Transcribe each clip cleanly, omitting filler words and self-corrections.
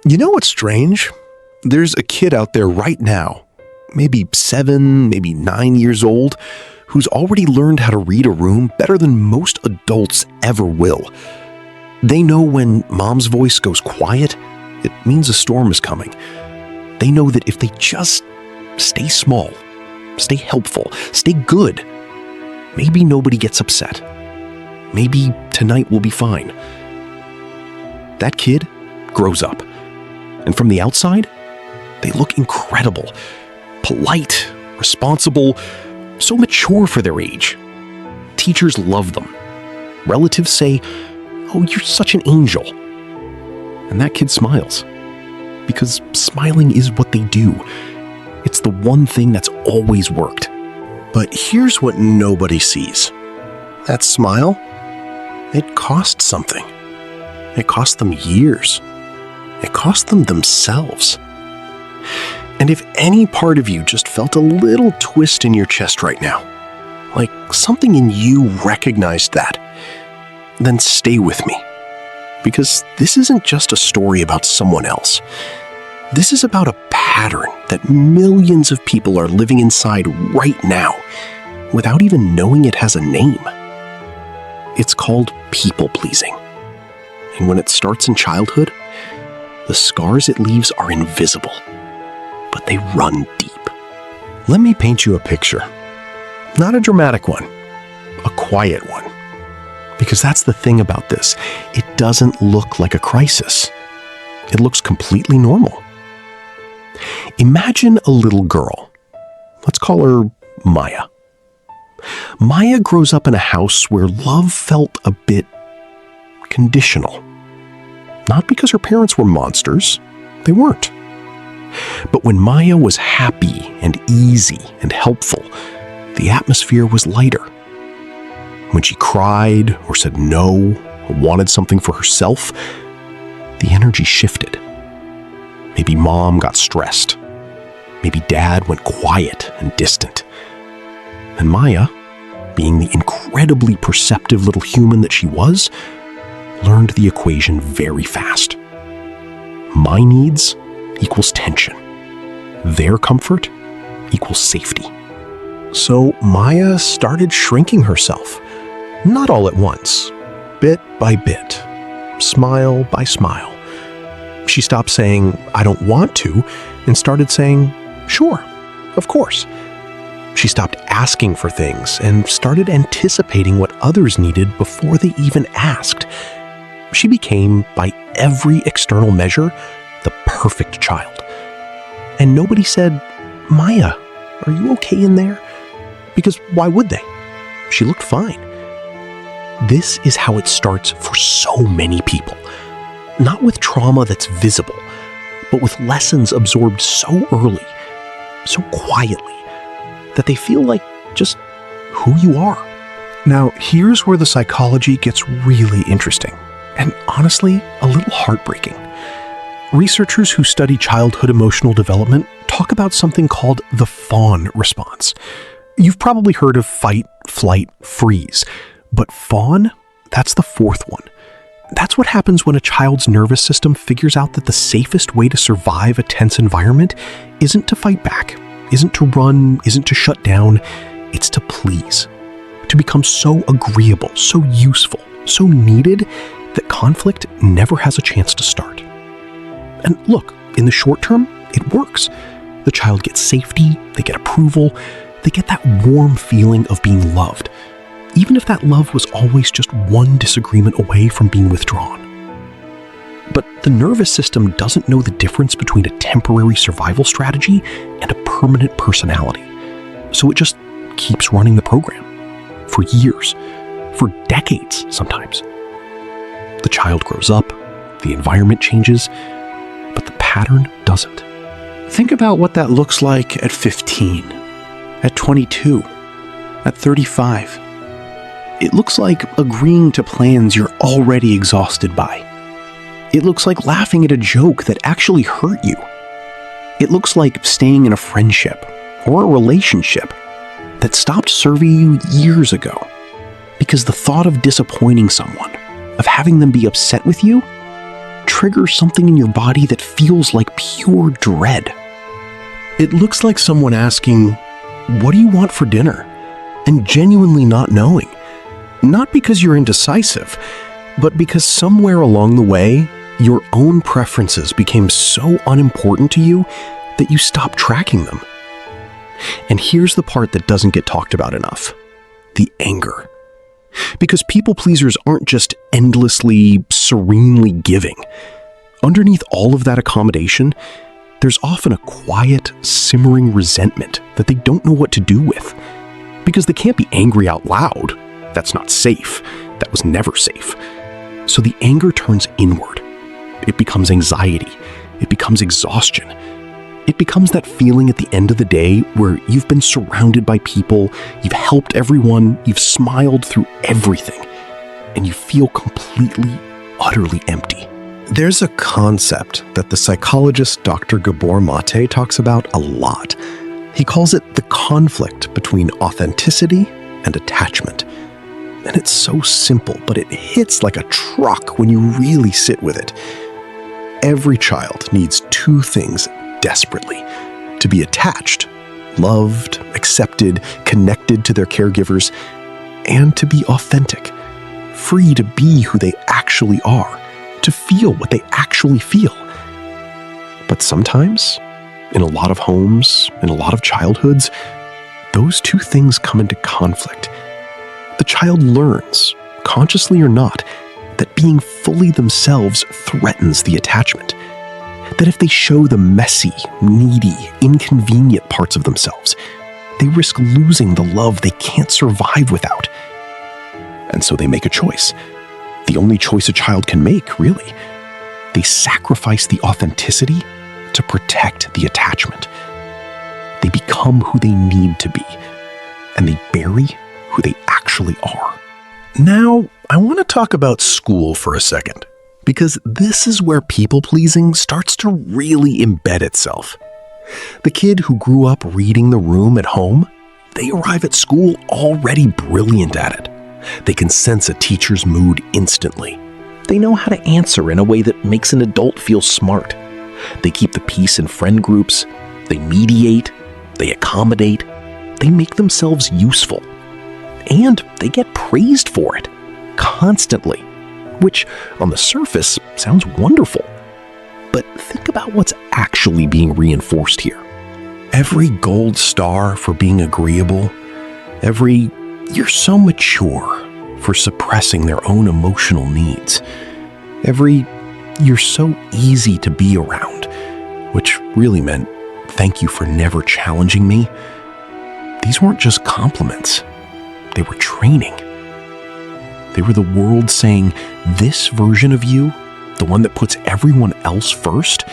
You know what's strange? There's a kid out there right now, maybe 7, maybe 9 years old, who's already learned how to read a room better than most adults ever will. They know when mom's voice goes quiet, it means a storm is coming. They know that if they just stay small, stay helpful, stay good, maybe nobody gets upset. Maybe tonight will be fine. That kid grows up. And from the outside, they look incredible, polite, responsible, so mature for their age. Teachers love them. Relatives say, "Oh, you're such an angel." And that kid smiles. Because smiling is what they do. It's the one thing that's always worked. But here's what nobody sees. That smile, it cost something. It cost them years. It cost them themselves. And if any part of you just felt a little twist in your chest right now, like something in you recognized that, then stay with me. Because this isn't just a story about someone else. This is about a pattern that millions of people are living inside right now, without even knowing it has a name. It's called people-pleasing. And when it starts in childhood, the scars it leaves are invisible, but they run deep. Let me paint you a picture. Not a dramatic one, a quiet one. Because that's the thing about this. It doesn't look like a crisis. It looks completely normal. Imagine a little girl. Let's call her Maya. Maya grows up in a house where love felt a bit conditional. Not because her parents were monsters. They weren't. But when Maya was happy and easy and helpful, the atmosphere was lighter. When she cried or said no or wanted something for herself, the energy shifted. Maybe mom got stressed. Maybe dad went quiet and distant. And Maya, being the incredibly perceptive little human that she was, learned the equation very fast. My needs equals tension. Their comfort equals safety. So Maya started shrinking herself. Not all at once, bit by bit, smile by smile. She stopped saying, "I don't want to," and started saying, "Sure, of course." She stopped asking for things and started anticipating what others needed before they even asked. She became, by every external measure, the perfect child. And nobody said, "Maya, are you okay in there?" Because why would they? She looked fine. This is how it starts for so many people. Not with trauma that's visible, but with lessons absorbed so early, so quietly, that they feel like just who you are. Now, here's where the psychology gets really interesting, and honestly, a little heartbreaking. Researchers who study childhood emotional development talk about something called the fawn response. You've probably heard of fight, flight, freeze, but fawn, that's the fourth one. That's what happens when a child's nervous system figures out that the safest way to survive a tense environment isn't to fight back, isn't to run, isn't to shut down, it's to please. To become so agreeable, so useful, so needed that conflict never has a chance to start. And look, in the short term, it works. The child gets safety, they get approval, they get that warm feeling of being loved, even if that love was always just one disagreement away from being withdrawn. But the nervous system doesn't know the difference between a temporary survival strategy and a permanent personality. So it just keeps running the program. For years. For decades, sometimes. The child grows up, the environment changes, but the pattern doesn't. Think about what that looks like at 15, at 22, at 35. It looks like agreeing to plans you're already exhausted by. It looks like laughing at a joke that actually hurt you. It looks like staying in a friendship or a relationship that stopped serving you years ago because the thought of disappointing someone, of having them be upset with you, trigger something in your body that feels like pure dread. It looks like someone asking, "What do you want for dinner?" and genuinely not knowing. Not because you're indecisive, but because somewhere along the way, your own preferences became so unimportant to you that you stopped tracking them. And here's the part that doesn't get talked about enough: the anger. Because people pleasers aren't just endlessly, serenely giving. Underneath all of that accommodation, there's often a quiet, simmering resentment that they don't know what to do with. Because they can't be angry out loud. That's not safe. That was never safe. So the anger turns inward. It becomes anxiety. It becomes exhaustion. It becomes that feeling at the end of the day where you've been surrounded by people, you've helped everyone, you've smiled through everything, and you feel completely, utterly empty. There's a concept that the psychologist Dr. Gabor Mate talks about a lot. He calls it the conflict between authenticity and attachment. And it's so simple, but it hits like a truck when you really sit with it. Every child needs two things desperately: to be attached, loved, accepted, connected to their caregivers, and to be authentic, free to be who they actually are, to feel what they actually feel. But sometimes, in a lot of homes, in a lot of childhoods, those two things come into conflict. The child learns, consciously or not, that being fully themselves threatens the attachment. That if they show the messy, needy, inconvenient parts of themselves, they risk losing the love they can't survive without. And so they make a choice. The only choice a child can make, really. They sacrifice the authenticity to protect the attachment. They become who they need to be, and they bury who they actually are. Now, I want to talk about school for a second, because this is where people-pleasing starts to really embed itself. The kid who grew up reading the room at home, they arrive at school already brilliant at it. They can sense a teacher's mood instantly. They know how to answer in a way that makes an adult feel smart. They keep the peace in friend groups. They mediate. They accommodate. They make themselves useful. And they get praised for it, constantly, which on the surface sounds wonderful. But think about what's actually being reinforced here. Every gold star for being agreeable, every "you're so mature" for suppressing their own emotional needs, every "you're so easy to be around," which really meant "thank you for never challenging me." These weren't just compliments. They were training. They were the world saying, "This version of you, the one that puts everyone else first,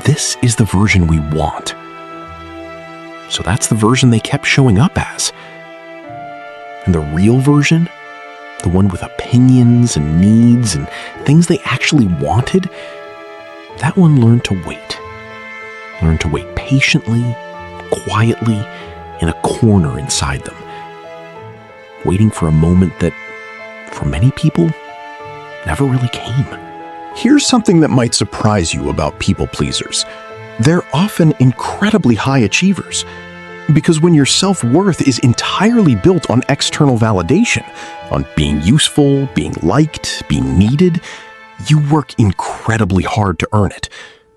this is the version we want." So that's the version they kept showing up as. And the real version, the one with opinions and needs and things they actually wanted, that one learned to wait. Learned to wait patiently, quietly, in a corner inside them. Waiting for a moment that, for many people, never really came. Here's something that might surprise you about people pleasers. They're often incredibly high achievers. Because when your self-worth is entirely built on external validation, on being useful, being liked, being needed, you work incredibly hard to earn it.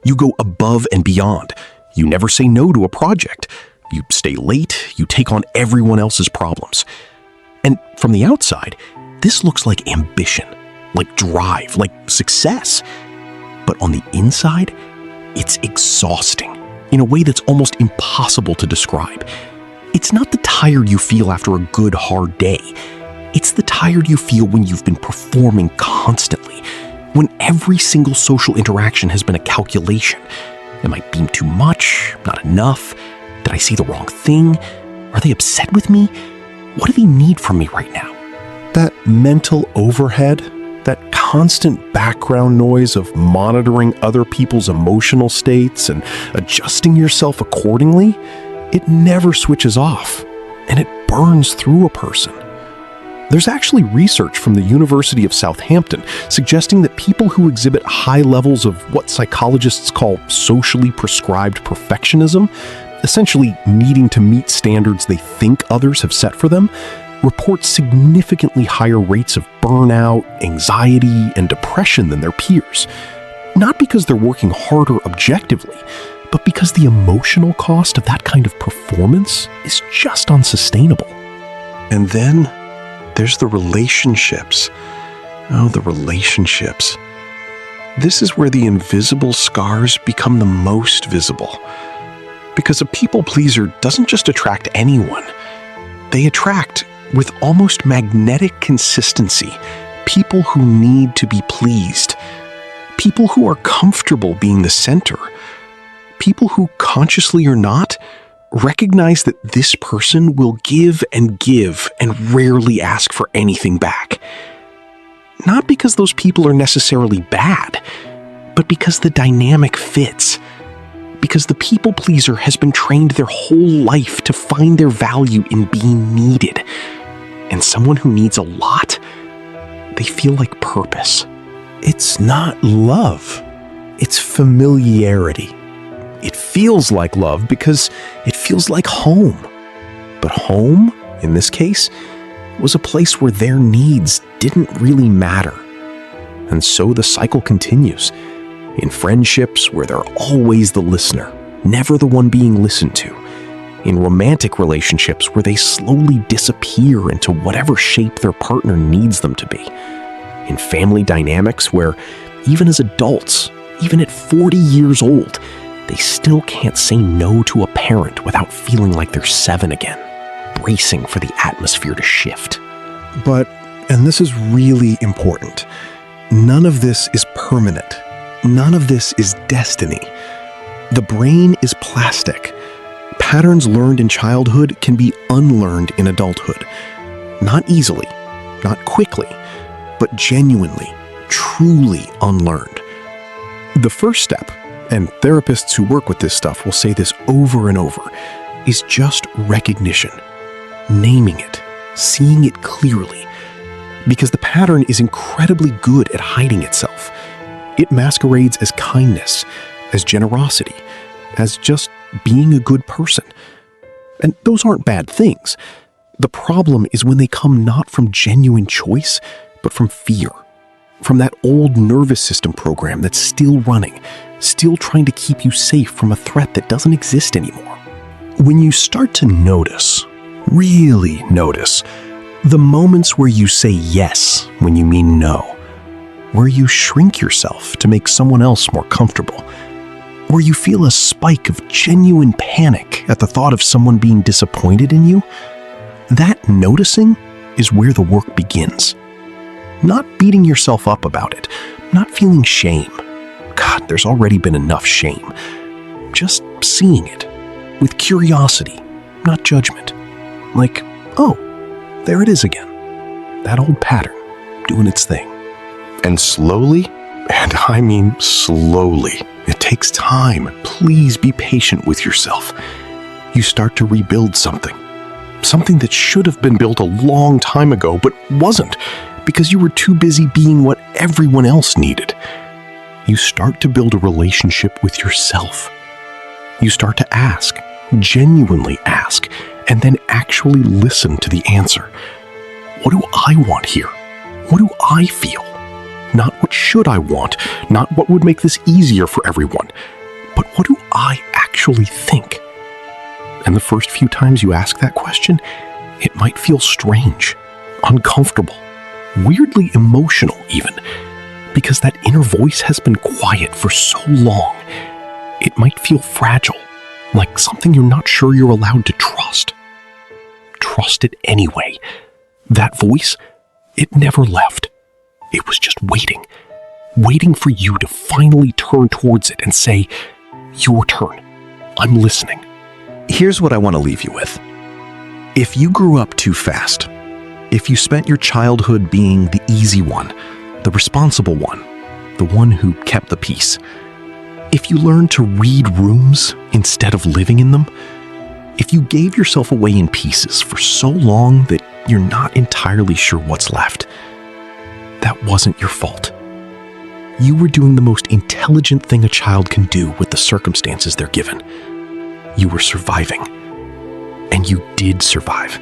You go above and beyond. You never say no to a project. You stay late. You take on everyone else's problems. And from the outside, this looks like ambition, like drive, like success. But on the inside, it's exhausting in a way that's almost impossible to describe. It's not the tired you feel after a good, hard day. It's the tired you feel when you've been performing constantly, when every single social interaction has been a calculation. Am I being too much? Not enough? Did I say the wrong thing? Are they upset with me? What do they need from me right now? That mental overhead, that constant background noise of monitoring other people's emotional states and adjusting yourself accordingly, it never switches off, and it burns through a person. There's actually research from the University of Southampton suggesting that people who exhibit high levels of what psychologists call socially prescribed perfectionism, essentially needing to meet standards they think others have set for them, report significantly higher rates of burnout, anxiety, and depression than their peers. Not because they're working harder objectively, but because the emotional cost of that kind of performance is just unsustainable. And then there's the relationships. Oh, the relationships. This is where the invisible scars become the most visible. Because a people pleaser doesn't just attract anyone. They attract, with almost magnetic consistency, people who need to be pleased. People who are comfortable being the center. People who, consciously or not, recognize that this person will give and rarely ask for anything back. Not because those people are necessarily bad, but because the dynamic fits. Because the people pleaser has been trained their whole life to find their value in being needed. And someone who needs a lot, they feel like purpose. It's not love. It's familiarity. It feels like love because it feels like home. But home, in this case, was a place where their needs didn't really matter. And so the cycle continues. In friendships where they're always the listener, never the one being listened to. In romantic relationships where they slowly disappear into whatever shape their partner needs them to be. In family dynamics where, even as adults, even at 40 years old, they still can't say no to a parent without feeling like they're 7 again, bracing for the atmosphere to shift. But, and this is really important, none of this is permanent. None of this is destiny. The brain is plastic. Patterns learned in childhood can be unlearned in adulthood. Not easily, not quickly, but genuinely, truly unlearned. The first step, and therapists who work with this stuff will say this over and over, is just recognition. Naming it, seeing it clearly. Because the pattern is incredibly good at hiding itself. It masquerades as kindness, as generosity, as just being a good person. And those aren't bad things. The problem is when they come not from genuine choice, but from fear. From that old nervous system program that's still running, still trying to keep you safe from a threat that doesn't exist anymore. When you start to notice, really notice, the moments where you say yes when you mean no, where you shrink yourself to make someone else more comfortable, where you feel a spike of genuine panic at the thought of someone being disappointed in you, that noticing is where the work begins. Not beating yourself up about it, not feeling shame. God, there's already been enough shame. Just seeing it with curiosity, not judgment. Like, oh, there it is again. That old pattern doing its thing. And slowly, and I mean slowly, it takes time. Please be patient with yourself. You start to rebuild something. Something that should have been built a long time ago, but wasn't, because you were too busy being what everyone else needed. You start to build a relationship with yourself. You start to ask, genuinely ask, and then actually listen to the answer. What do I want here? What do I feel? Not what should I want, not what would make this easier for everyone, but what do I actually think? And the first few times you ask that question, it might feel strange, uncomfortable, weirdly emotional even, because that inner voice has been quiet for so long. It might feel fragile, like something you're not sure you're allowed to trust. Trust it anyway. That voice, it never left. It was just waiting for you to finally turn towards it and say, your turn. I'm listening. Here's what I want to leave you with. If you grew up too fast, if you spent your childhood being the easy one, the responsible one, the one who kept the peace, if you learned to read rooms instead of living in them, If you gave yourself away in pieces for so long that you're not entirely sure what's left, that wasn't your fault. You were doing the most intelligent thing a child can do with the circumstances they're given. You were surviving. And you did survive.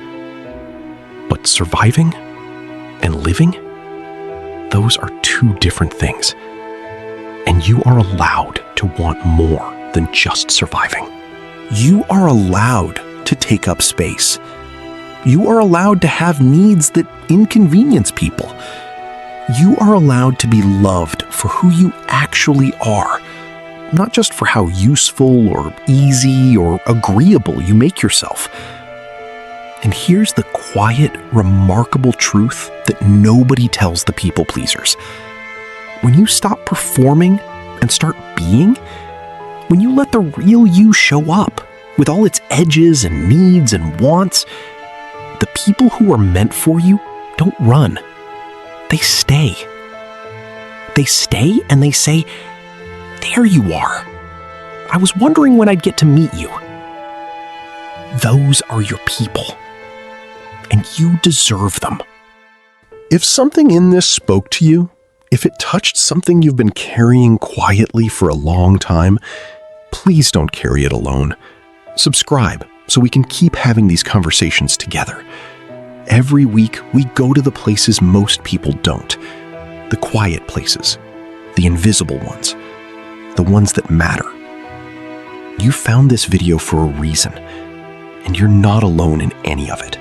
But surviving and living, those are two different things. And you are allowed to want more than just surviving. You are allowed to take up space. You are allowed to have needs that inconvenience people. You are allowed to be loved for who you actually are, not just for how useful or easy or agreeable you make yourself. And here's the quiet, remarkable truth that nobody tells the people pleasers. When you stop performing and start being, when you let the real you show up with all its edges and needs and wants, the people who are meant for you don't run. They stay. They stay and they say, "There you are. I was wondering when I'd get to meet you." Those are your people. And you deserve them. If something in this spoke to you, if it touched something you've been carrying quietly for a long time, please don't carry it alone. Subscribe so we can keep having these conversations together. Every week, we go to the places most people don't. The quiet places, the invisible ones, the ones that matter. You found this video for a reason, and you're not alone in any of it.